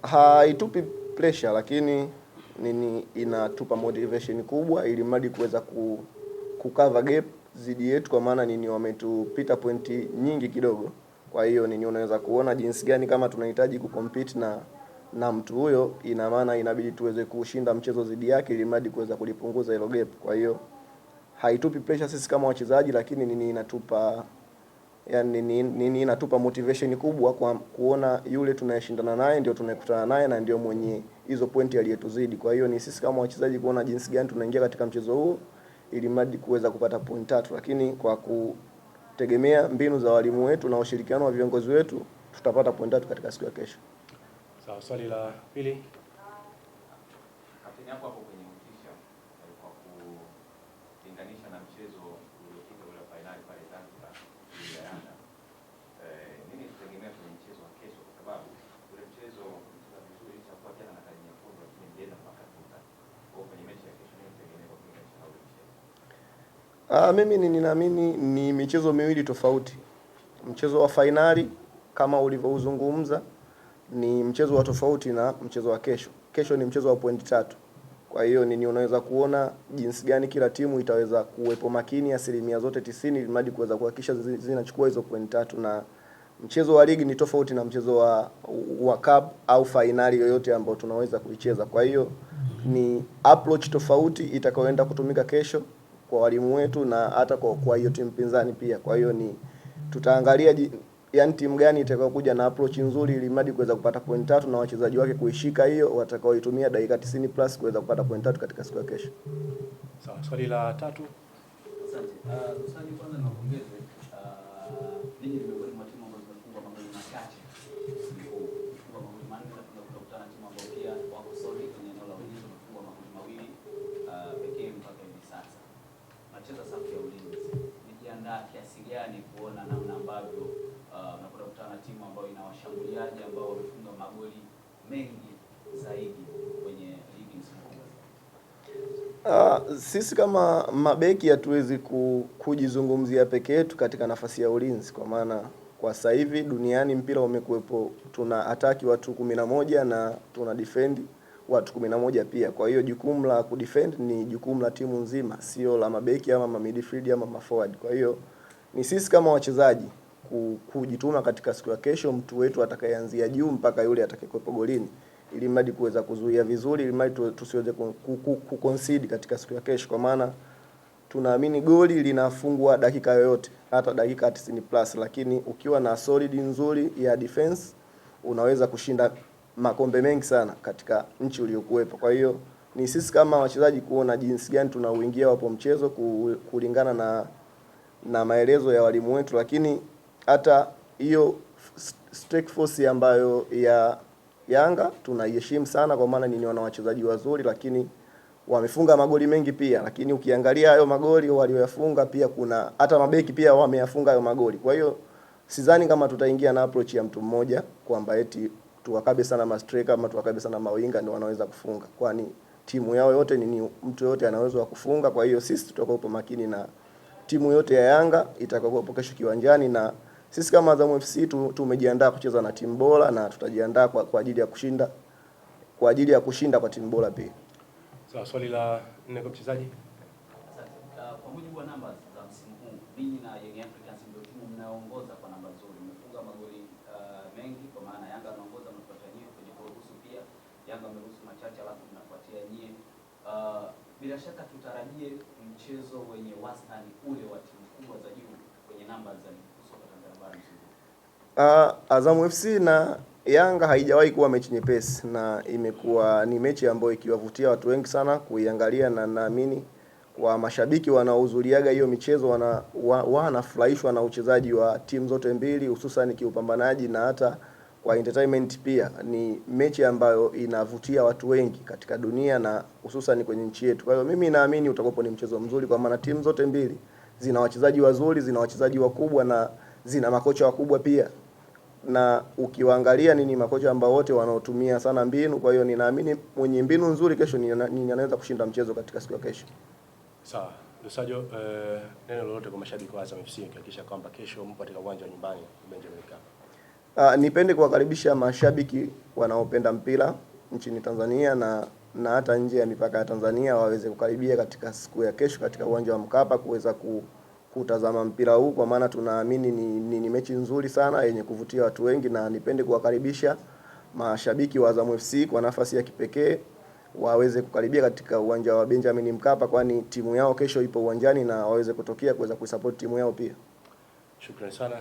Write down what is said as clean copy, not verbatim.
Haitupi pressure, lakini inatupa motivation kubwa ili mradi kuweza cover gap zidi yetu, kwa maana wametupita pointi nyingi kidogo. Kwa hiyo unaweza kuona jinsi gani kama tunahitaji kucompete na mtu huyo, ina maana inabidi tuweze kushinda mchezo zidi yake ili mradi kuweza kulipunguza hilo gap. Kwa hiyo haitupi pressure sisi kama wachezaji, lakini inatupa motivation kubwa kwa kuona yule tunayeshindana naye ndio tunayekutana naye na ndio mwenye hizo pointi aliyetuzidi. Kwa hiyo ni sisi kama wachezaji kuona jinsi gani tunaingia katika mchezo huo ili mradi kuweza kupata point 3, lakini kwa kutegemea mbinu za walimu wetu na ushirikiano wa viongozi wetu tutapata point 3 katika siku ya kesho. Sawa, swali la pili. Kapteni hapo kwenye mtisha kwa kulinganisha na mchezo uliopita ule finali pale Zanzibar ya Yanga. Nini tutegemea kwenye mchezo wa kesho, kwa sababu ule mchezo ulikuwa vizuri kwa jana na kadi nyekundu, lakini ndio mpaka tuta. Kwa kwenye mechi ya kesho nini tutegemea kwa kulinganisha na ule mchezo? Mimi ninaamini ni michezo miwili tofauti. Mchezo wa finali kama ulivyouzungumza ni mchezo wa tofauti na mchezo wa kesho. Kesho ni mchezo wa pointi 3. Kwa hiyo unaweza kuona jinsi gani kila timu itaweza kuwepo makini asilimia zote 90 ili mradi kuweza kuhakikisha zinachukua hizo pointi 3, na mchezo wa ligi ni tofauti na mchezo wa cup au finali yoyote ambao tunaweza kuicheza. Kwa hiyo ni approach tofauti itakayoenda kutumika kesho kwa walimu wetu na hata kwa hiyo timu pinzani pia. Kwa hiyo tutaangalia timu gani itakayokuja na approach nzuri ili mradi kuweza kupata point 3 na wachezaji wake kuishika hiyo watakaoitumia dakika 90 plus kuweza kupata point 3 katika siku ya kesho. Sawa, swali la 3. Asante. Swali kwanza naongeze ninyi miongoni mwa timu ambazo zimefungwa magoli machache. Kwa magoli manne na tunakutana na timu ambayo pia wako solid kwenye eneo la ulinzi, wamefungwa magoli mawili pekee mpaka hivi sasa. Nacheza safu ya ulinzi. Nijiandaa kiasi gani kuona namna ambavyo mnakutana na timu ambayo ina washambuliaji ambao wamefunga magoli mengi zaidi kwenye ligi nzima? Sisi kama mabeki hatuwezi kujizungumzia peke yetu katika nafasi ya ulinzi, kwa maana kwa sasa hivi duniani mpira umekuepo, tuna ataki watu 11 na tuna defend watu 11 pia. Kwa hiyo jukumu la kudefend ni jukumu la timu nzima, sio la mabeki ama midfield ama forward. Kwa hiyo ni sisi kama wachezaji kujituma katika siku ya kesho, mtu wetu atakayeanzia juu mpaka yule atakayekuepo golini, ili mradi kuweza kuzuia vizuri, ili mradi tusiweze kuconcede katika siku ya kesho, kwa maana tunaamini goli linafungwa dakika yoyote, hata dakika 90 plus, lakini ukiwa na solid nzuri ya defense unaweza kushinda makombe mengi sana katika nchi uliyokuepo. Kwa hiyo ni sisi kama wachezaji kuona jinsi gani tunauingia hapo mchezo kulingana na maelezo ya walimu wetu, lakini hata hiyo strike force ambayo ya Yanga tunaiheshimu sana, kwa maana wana wachezaji wazuri, lakini wamefunga magoli mengi pia. Lakini ukiangalia hayo magoli walioyafunga pia kuna hata mabeki pia wameyafunga hayo magoli. Kwa hiyo sidhani kama tutaingia na approach ya mtu mmoja kwamba eti tuwakabe sana ma striker ama tuwakabe sana mawinga ndio wanaweza kufunga, kwani timu yao yote ni mtu yote anaweza kufunga. Kwa hiyo sisi tutakuwa makini na timu yote ya Yanga itakayokuwa kesho kiwanjani, na sisi kama Azam FC tumejiandaa kucheza na timu bora na tutajiandaa kwa ajili ya kushinda kwa timu bora pia. Sawa, swali la 4 kwa mchezaji. Asante. Kwa mujibu wa namba za msimu huu, ninyi na Young Africans ndio timu mnayoongoza kwa namba nzuri. Mmefunga magoli mengi, kwa maana Yanga anaongoza, mnafuatia nyie kwenye kuruhusu pia. Yanga ameruhusu machache alafu mnafuatia nyie. Bila shaka tutarajie mchezo wenye wastani ule wa timu kubwa za juu kwenye namba za soka Tanzania bara msimu huu. Azam FC na Yanga haijawahi kuwa mechi nyepesi, na imekuwa ni mechi ambayo ikiwavutia watu wengi sana kuiangalia, na naamini kwa mashabiki wanaohudhuriaga hiyo michezo wanafurahishwa na uchezaji wa timu zote mbili, hususan kiupambanaji na hata kwa entertainment pia. Ni mechi ambayo inavutia watu wengi katika dunia na hususan kwenye nchi yetu. Kwa hiyo mimi naamini utakuwa ni mchezo mzuri, kwa maana timu zote mbili zina wachezaji wazuri, zina wachezaji wakubwa na zina makocha wakubwa pia. Na ukiwaangalia makocha ambao wote wanaotumia sana mbinu. Kwa hiyo ninaamini mwenye mbinu nzuri kesho anaweza kushinda mchezo katika siku ya kesho. Sawa. Lusajo, neno lolote kwa mashabiki wa Azam FC kuhakikisha kwamba kesho mpo katika uwanja wa nyumbani Benjamin Mkapa? Nipende kuwakaribisha mashabiki wanaopenda mpira nchini Tanzania na hata nje ya mipaka ya Tanzania waweze kukaribia katika siku ya kesho katika uwanja wa Mkapa kuweza kutazama mpira huu, kwa maana tunaamini ni mechi nzuri sana yenye kuvutia watu wengi, na nipende kuwakaribisha mashabiki wa Azam FC kwa nafasi ya kipekee waweze kukaribia katika uwanja wa Benjamin Mkapa, kwani timu yao kesho ipo uwanjani na waweze kutokea kuweza kuisupport timu yao pia. Shukrani sana.